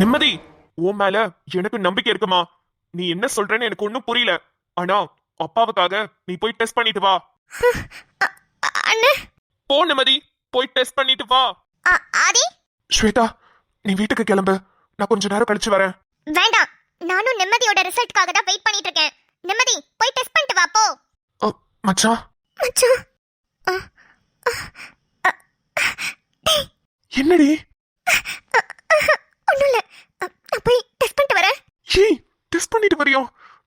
நிம்மதி, உன் மேல எனக்கு நம்பிக்கை இருக்குமா? நீ என்ன சொல்றேன்னு எனக்கு ஒண்ணும் புரியல. ஆனா அப்பாவுக்காக நீ போய் டெஸ்ட் பண்ணிட்டு வா. அண்ணே, போ நிம்மதி, போய் டெஸ்ட் பண்ணிட்டு வா. ஆதி, ஸ்வேதா, நீ வீட்டுக்கு கிளம்பு. நான் கொஞ்ச நேரம் கழிச்சு வரேன். வேண்டாம். நானும் நிம்மதியோட ரிசல்ட்காக தான் வெயிட் பண்ணிட்டு இருக்கேன். நிம்மதி, போய் டெஸ்ட் பண்ணிட்டு வா போ. மச்சான், மச்சான், என்னடி? ஒண்ணும் இல்ல. நான் போய் டெஸ்ட் பண்ணிட்டு வரேன். ஏய், டெஸ்ட் பண்ணிட்டு வரியா?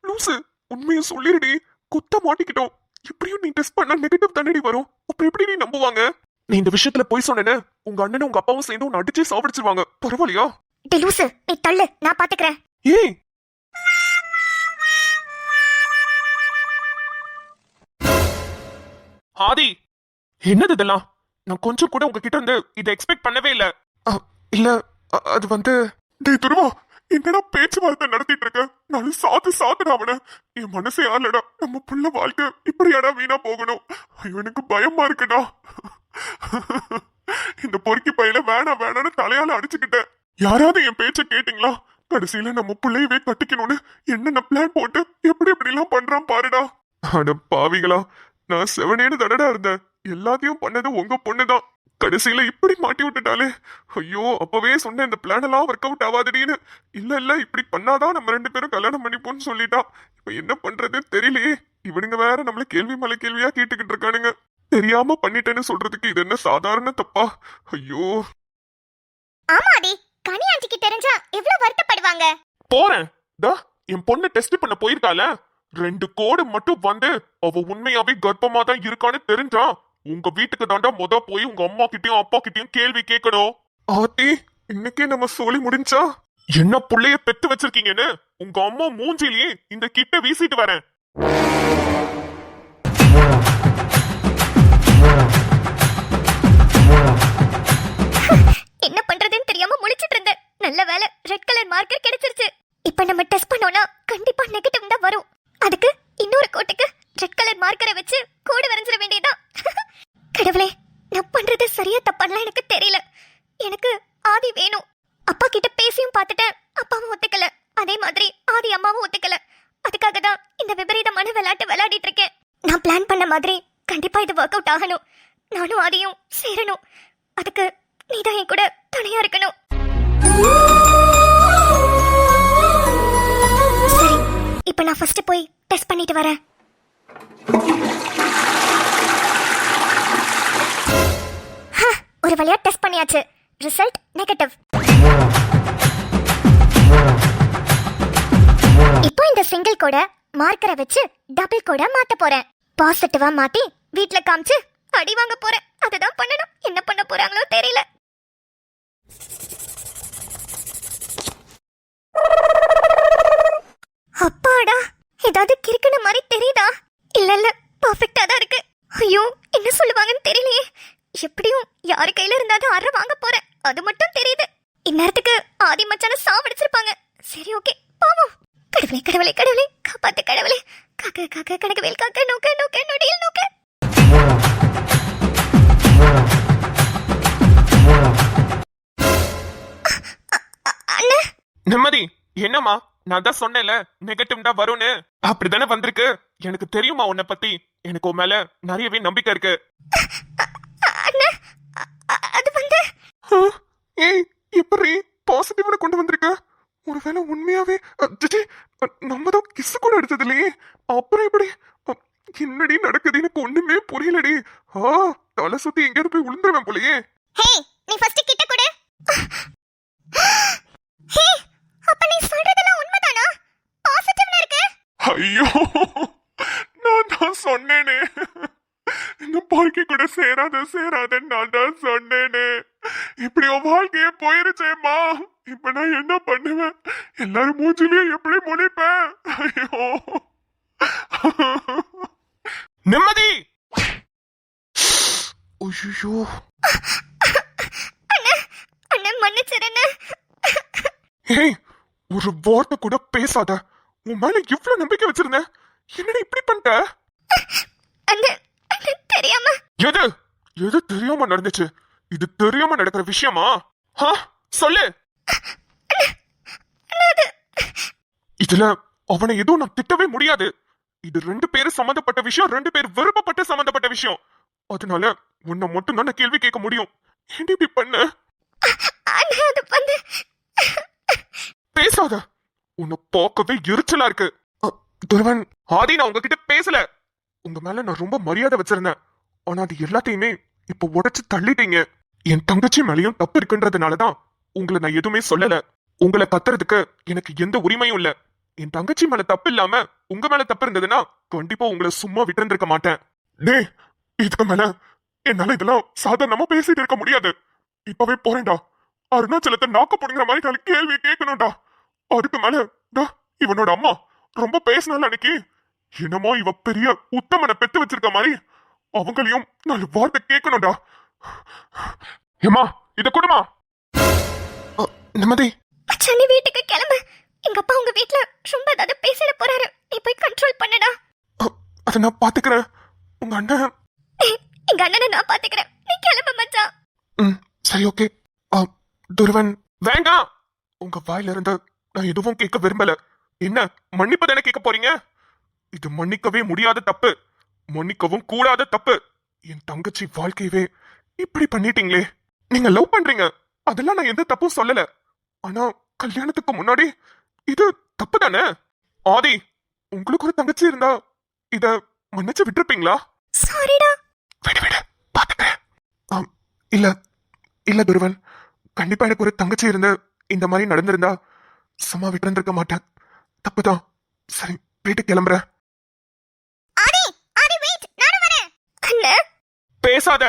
லூசு, உண்மையை சொல்லிருடி. குத்த மாட்டிக்கிட்டோம். எப்படியும் நீ டெஸ்ட் பண்ணா நெகட்டிவ் தானடி வரும். அப்புறம் எப்படி நீ நம்புவாங்க? நீ இந்த விஷயத்துல போய் சொன்னேன்னு உங்க அண்ணனும் உங்க அப்பாவும் சேர்ந்து உன்னை அடிச்சு சாவடிச்சிருவாங்க. பரவாயில்லையா? டேய் லூசு, நீ தள்ளு, நான் பாத்துக்கறேன். ஏய், ஆதி, என்னது இதெல்லாம்? நான் கொஞ்சம் கூட உங்ககிட்ட இருந்து இதை எக்ஸ்பெக்ட் பண்ணவே இல்ல. இல்ல, அது வந்து டேய் துருவா, என்னடா பேச்சுவார்த்தை நடத்திட்டு இருக்க? நான் சாத்துடா அவன. என் மனசே ஆளடா. நம்ம புள்ள வாழ்க்கை இப்படியாடா வீணா போகணும். ஐயோ, எனக்கு பயமா இருக்குடா. இந்த பொறுக்கி பையில வேணான்னு தலையால அடிச்சுக்கிட்டேன். யாராவது என் பேச்ச கேட்டீங்களா? கடைசியில நம்ம பிள்ளையவே கட்டிக்கணும்னு என்னென்ன பிளான் போட்டு எப்படி எல்லாம் பண்றான் பாருடா. அட பாவிகளா, நான் செவனேன்னு தடடா இருந்தேன். எல்லாத்தையும் பண்ணது உங்க பொண்ணுதான். கடைசியில இப்படி மாட்டி விட்டுட்டாலே. ஐயோ, அப்பவே சொன்ன இந்த பிளான் எல்லாம் ஒர்க் அவுட் ஆகாதடின்னு. இல்ல இப்படி பண்ணாதான் நம்ம 2 பேரும் கல்யாணம் பண்ணிப்போம்னு சொல்லிட்டான். இப்ப என்ன பண்றது தெரியலையே. இவனுங்க வேற நம்மள கேள்வி மேல கேள்வியா கேட்டுக்கிட்டு இருக்கானுங்க. தெரியாம பண்ணிட்டேன்னு சொல்றதுக்கு இது என்ன சாதாரண தப்பா? ஐயோ. ஆமா ஆதி, கனி ஆண்டிக்கு தெரிஞ்சா எவ்வளவு வருத்தப்படுவாங்க. போறேன். என் பொண்ணு டெஸ்ட் பண்ண போயிருக்கால, 2 கோடு மட்டும் வந்து அவ உண்மையாவே கர்ப்பமா தான் இருக்கான்னு தெரிஞ்சா உங்க வீட்டுக்கு தாண்டா போய் உங்க அம்மா கிட்டயும் அப்பா கிட்டயும் கேள்வி கேட்கணும். ஆத்தி, இன்னைக்கே நம்ம சோலி முடிஞ்சா? என்ன புள்ளைய பெத்து வச்சிருக்கீங்கன்னு உங்க அம்மா மூஞ்சிலேயே இந்த கிட்ட வீசிட்டு வரேன். என்ன பண்றதுன்னு தெரியாம முழிச்சிட்டு இருந்தேன். நல்ல வேளை ரெட் கலர் மார்க்கர் கிடைச்சிருச்சு. இப்ப நம்ம டெஸ்ட் பண்ணோம்னா கண்டிப்பா நெகட்டிவ் தான் வரும். அதுக்கு இன்னொரு கோட்டுக்கு ரெட் கலர் மார்க்கரை வச்சு கோடு வரைஞ்சிட வேண்டியதான். கடவுளே, நான் பண்றது சரியா தப்பான்னு எனக்கு தெரியல. எனக்கு ஆதி வேணும். அப்பா கிட்ட பேசியும் பார்த்துட்டேன், அப்பாவும் ஒத்துக்கல. அதே மாதிரி ஆதி அம்மாவும் ஒத்துக்கல. அதுக்காக தான் இந்த விபரீதமான விளையாட்டு விளையாடிட்டு இருக்கேன். நான் பிளான் பண்ண மாதிரி கண்டிப்பா இது ஒர்க் அவுட் ஆகணும். நானும் ஆதியும் சேரணும். அதுக்கு நீதான் என் கூட துணையா இருக்கணும். சரி, இப்ப நான் ஃபர்ஸ்ட் போய் டெஸ்ட் பண்ணிட்டு வரேன். ஒரு வழியா டெஸ்ட் பண்ணியாச்சு. Result negative. இப்போ இந்த சிங்கிள் கோட மார்க்கரை வச்சு டபுள் கோட மாத்த போறேன். பாசிட்டிவா மாத்தி வீட்ல காமிச்சு அடி வாங்க போறேன். அதுதான் பண்ணணும். என்ன பண்ண போறாங்களோ தெரியல. அப்பாடா, ஏதாவது கிறுக்குன மாதிரி தெரியுதா? இல்ல பர்ஃபெக்ட்டா தான் இருக்கு. ஐயோ, என்ன சொல்லுவாங்கன்னு தெரியலையே. எப்படியும் யாரு கையில இருந்தாலும் அற வாங்க போறேன். அது மட்டும் தெரியுது. இந்நேரத்துக்கு ஆதி மச்சான சாவடிச்சிருப்பாங்க. சரி, ஓகே, பாவம். கடவுளே கடவுளே கடவுளே, காப்பாத்து கடவுளே. காக்க காக்க கணக்குவேல் காக்க நோக்க நோக்க நொடியில் நோக்க. அண்ணா, நிம்மதி, என்னம்மா? நான் தான் சொன்னேன்ல நெகட்டிவ் தான் வரும்னு. அப்படிதானே வந்திருக்கு. எனக்கு தெரியுமா உன்னை பத்தி. எனக்கு உன் மேல நிறையவே நம்பிக்கை இருக்கு. அண்ணா, அது வந்து ஏய், எப்படி பாசிட்டிவ்ல கொண்டு வந்திருக்க? ஒருவேளை உண்மையாவே நம்ம தான் கிஸ் கூட எடுத்தது இல்லையே. அப்புறம் எப்படி? என்னடி நடக்குது? எனக்கு ஒண்ணுமே புரியலடி. தலை சுத்தி எங்கேயாவது போய் விழுந்துருவேன் போலயே. ஹே, நீ ஃபர்ஸ்ட் கிட்ட கொடு. ஹே, அப்ப நீ சொல்றதெல்லாம் உண்மைதானா? பாசிட்டிவ்ல இருக்கு. ஐயோ, நான் தான் சொன்னேனே, இந்த வாழ்க்கை கூட சேராத நான் தான் சொன்னேனே. இப்படி உன் வாழ்க்கையே போயிருச்சேம்மா. இப்ப நான் என்ன பண்ணுவேன்? எல்லாரும் மூஞ்சிலேயே எப்படி முழிப்பேன்? ஐயோ. நிம்மதி. ஐயோ, அண்ணா மன்னிச்சிருங்க. ஏய், ஒரு வார்த்தை கூட பேசாத. உன் மேல இவ்வளவு நம்பிக்கை வச்சிருந்தேன். என்னடி இப்படி பண்ணிட்ட? அண்ணா, தெரியாம. எது எது தெரியாம நடந்துச்சு? இது தெரியாம நடக்கிற விஷயமா? சொல்லு. அது இதுல அவனை எதுவும் நான் திட்டவே முடியாது. இது 2 பேரும் சம்பந்தப்பட்ட விஷயம், 2 பேர் விருப்பப்பட்டு சம்பந்தப்பட்ட விஷயம். அதனால உன்னை மட்டும் தான் நான் கேள்வி கேட்க முடியும். ஏன்டி இப்படி பண்ண? அண்ணா அது வந்து பேசாத. உன்னை பார்க்கவே எரிச்சலா இருக்கு. துருவன், ஆதி, நான் உங்ககிட்ட பேசல. உங்க மேல நான் ரொம்ப மரியாதை வச்சிருந்தேன். ஆனா அது எல்லாத்தையுமே இப்ப உடைச்சு தள்ளிட்டீங்க. என் தங்கச்சி மேலயும் தப்பு இருக்குன்றதுனாலதான் உங்களை நான் எதுவுமே சொல்லல. உங்களை கத்துறதுக்கு எனக்கு எந்த உரிமையும் இல்ல. என் தங்கச்சி மேல தப்பு இல்லாம உங்க மேல தப்பு இருந்ததுன்னா கண்டிப்பா உங்களை சும்மா விட்டு மாட்டேன். டேய், இதுக்கு மேல என்னால இதெல்லாம் சாதாரணமா பேசிட்டு இருக்க முடியாது. இப்பவே போறேன்டா. அருணாச்சலத்தை நாக்கு புடுங்குற மாதிரி நாலு கேள்வி கேட்கணும்டா. அதுக்கு மேல இவனோட அம்மா ரொம்ப பேசினால அன்னைக்கு, என்னமோ இவ பெரிய உத்தமனை பெத்து வச்சிருக்க மாதிரி அவங்களையும் 4 வார்த்தை கேட்கணும்டா. ஏமா இத கொடுமா. நிம்மதி, மச்சான், நீ வீட்டுக்கு கிளம்பு. எங்க அப்பா உங்க வீட்ல ரொம்ப ஏதாவது பேசிட போறாரு. நீ போய் கண்ட்ரோல் பண்ணுடா. அத நான் பாத்துக்கிறேன். உங்க அண்ணன் எங்க அண்ணனை நான் பாத்துக்கிறேன். நீ கிளம்பு மச்சான். சரி, ஓகே. துருவன், வேண்டாம். உங்க வாயில இருந்து நான் எதுவும் கேட்க விரும்பல. என்ன மன்னிப்பு தானே கேட்க போறீங்க? இது மன்னிக்கவே முடியாத தப்பு, மன்னிக்கவும் கூடாத தப்பு. என் தங்கச்சி வாழ்க்கையவே இப்படி பண்ணிட்டீங்களே. நீங்க லவ் பண்றீங்க, அதெல்லாம் நான் எந்த தப்பும் சொல்லல. ஆனா கல்யாணத்துக்கு முன்னாடி இது தப்பு தானே? ஆதி, உங்களுக்கு ஒரு தங்கச்சி இருந்தா இத மன்னிச்சு விட்டுருப்பீங்களா? சாரிடா. விடு விடு, பாத்துக்கிறேன். இல்ல இல்ல துருவன், கண்டிப்பா எனக்கு ஒரு தங்கச்சி இருந்து இந்த மாதிரி நடந்திருந்தா சும்மா விட்டு இருந்திருக்க மாட்டேன். தப்புதான். சரி, வீட்டுக்கு கிளம்புறேன். ஆதி, ஆதி வெயிட், நானும் வரேன். அண்ணா, பேசாத,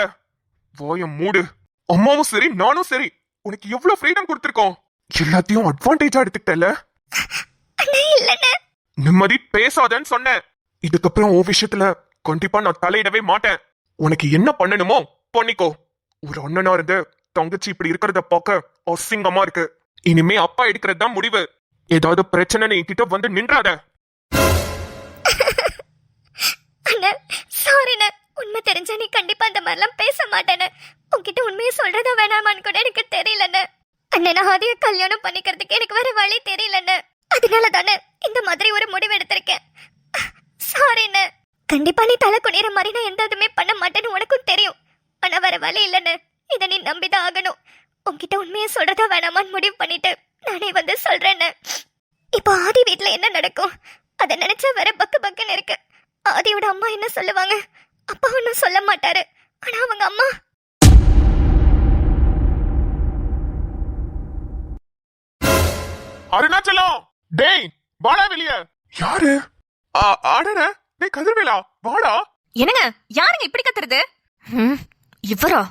வாய மூடு. அம்மாவும் சரி நானும் சரி உனக்கு எவ்வளவு ஃப்ரீடம் கொடுத்திருக்கோம். எல்லாத்தையும் அட்வான்டேஜா எடுத்துக்கிட்டல. அண்ணா இல்லண்ணா. நிம்மதி, பேசாதன்னு சொன்னேன். இதுக்கப்புறம் உன் விஷயத்துல கண்டிப்பா நான் தலையிடவே மாட்டேன். உனக்கு என்ன பண்ணணுமோ பண்ணிக்கோ. ஒரு அண்ணனா இருந்து தங்கச்சி இப்படி இருக்கிறத பார்க்க அசிங்கமா இருக்கு. இனிமே அப்பா எடுக்கிறது தான் முடிவு. ஏதாவது பிரச்சனை என்கிட்ட வந்து நின்றாத. அண்ணா சாரிண்ணா. உண்மை தெரிஞ்சா நீ கண்டிப்பா அந்த மாதிரிலாம் பேச மாட்டேன்னு. உன்கிட்ட உண்மையை சொல்றதா வேணாமான்னு கூட எனக்கு தெரியலண்ணா. அண்ணா, ஆதிய கல்யாணம் பண்ணிக்கிறதுக்கு எனக்கு வேற வழி தெரியலண்ணா. அதனால தானே இந்த மாதிரி ஒரு முடிவு எடுத்திருக்கேன். சாரிண்ணா. கண்டிப்பா நீ தலை குனிற மாதிரி நான் எந்த இதுவுமே பண்ண மாட்டேன்னு உனக்கும் தெரியும். ஆனா வேற வழி இல்லைன்னு, இதை நீ நம்பிதான் ஆகணும். உன்கிட்ட உண்மையை சொல்றதா வேணாமான்னு முடிவு பண்ணிட்டு நானே வந்து சொல்றேன்னு. இப்போ ஆதி வீட்டுல என்ன நடக்கும் அதை நினைச்சா வேற பக்கு பக்குன்னு இருக்கு. ஆதியோட அம்மா என்ன சொல்லுவாங்க? அப்பா ஒன்னும் சொல்ல மாட்டாரு. ஆனா அவங்க அம்மா அருணாச்சலம், டேய் வாடா வெளிய. யாரு? ஆடற. டேய் கதிர்வேலா, வாடா. என்னங்க, யாருங்க இப்படி கத்துறது? இவரா?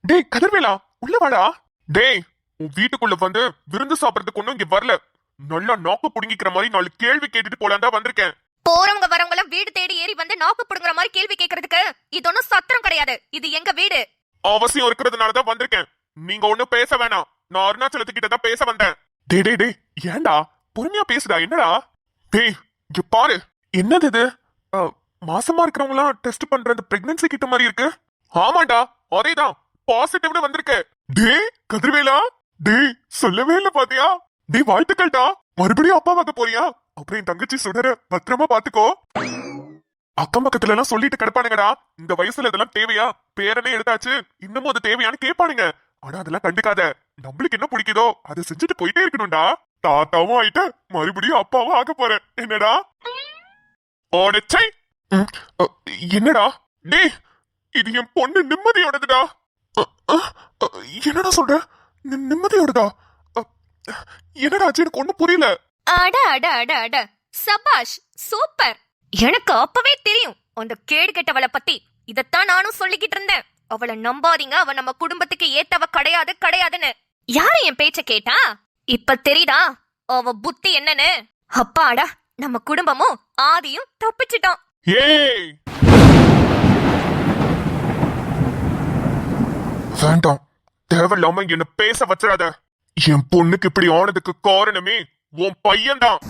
டேய் கதிர்வேலா, உள்ள வாடா. டேய், உன் வீட்டுக்குள்ள வந்து விருந்து சாப்பிடறதுக்கு ஒண்ணும் இங்க வரல. நல்லா நாக்கு புடுங்கிக்கிற மாதிரி 4 கேள்வி கேட்டுட்டு போலாம் தான் வந்திருக்கேன். போறவங்க வரவங்க வீடு தேடி ஏறி வந்து நாக்கு புடுங்குற மாதிரி கேள்வி கேக்குறதுக்கு இது ஒன்னும் சத்திரம் கிடையாது. இது எங்க வீடு. அவசியம் இருக்கிறதுனால தான் வந்திருக்கேன். நீங்க ஒண்ணும் பேச வேணாம். நான் அருணாச்சலத்துக்கிட்ட தான் பேச வந்தேன். டேய் டேய் டேய், ஏன்டா பொறுமையா பேசுடா. என்னடா? டேய் இங்க பாரு. என்னது இது? மாசமா இருக்கிறவங்களாம் டெஸ்ட் பண்றது பிரெக்னன்சி கிட்ட மாதிரி இருக்கு. ஆமாண்டா, அதேதான். பாசிட்டிவ்னு வந்திருக்கு. டேய் கதிர்வேலா, டேய் சொல்லவே இல்ல பாத்தியா? டேய் வாழ்த்துக்கள்டா. மறுபடியும் அப்பா பார்க்க போறியா? அப்புறம் என் தங்கச்சி சுடர பத்திரமா பாத்துக்கோ. அக்கம் பக்கத்துல எல்லாம் சொல்லிட்டு கிடப்பானுங்கடா, இந்த வயசுல இதெல்லாம் தேவையா? பேரனே எடுத்தாச்சு, இன்னமும் அது தேவையான்னு கேட்பானுங்க. ஆனா அதெல்லாம் கண்டுக்காத. நம்மளுக்கு என்ன பிடிக்குதோ அதை செஞ்சுட்டு போயிட்டே இருக்கணும்டா. தாத்தாவும் ஆயிட்ட, மறுபடியும் அப்பாவும் ஆக போறேன். என்னடா? ஓடச்சை. என்னடா? டேய், இது என் பொண்ணு நிம்மதியோடதுடா. என்னடா சொல்ற? நிம்மதியோடதா? என்னடா ஆச்சு? எனக்கு ஒண்ணும் புரியல. அட அட அட அட, சபாஷ், சூப்பர். எனக்கு அப்பவே தெரியும் அந்த கேடு கெட்டவளை பத்தி. இதத்தான் நானும் சொல்லிக்கிட்டு இருந்தேன். அவளை நம்பாதீங்க, அவ நம்ம குடும்பத்துக்கு ஏத்தவ கிடையாது கிடையாதுன்னு. யாரு என் பேச்ச கேட்டா? இப்ப தெரியுதா அவ புத்தி என்னன்னு? அப்பாடா, நம்ம குடும்பமும் ஆதியும் தப்பிச்சிட்டோம். ஏய் வேண்டாம், தேவையில்லாம என்ன பேச வச்சிடாத. என் பொண்ணுக்கு இப்படி ஆனதுக்கு காரணமே உன் பையன்தான்.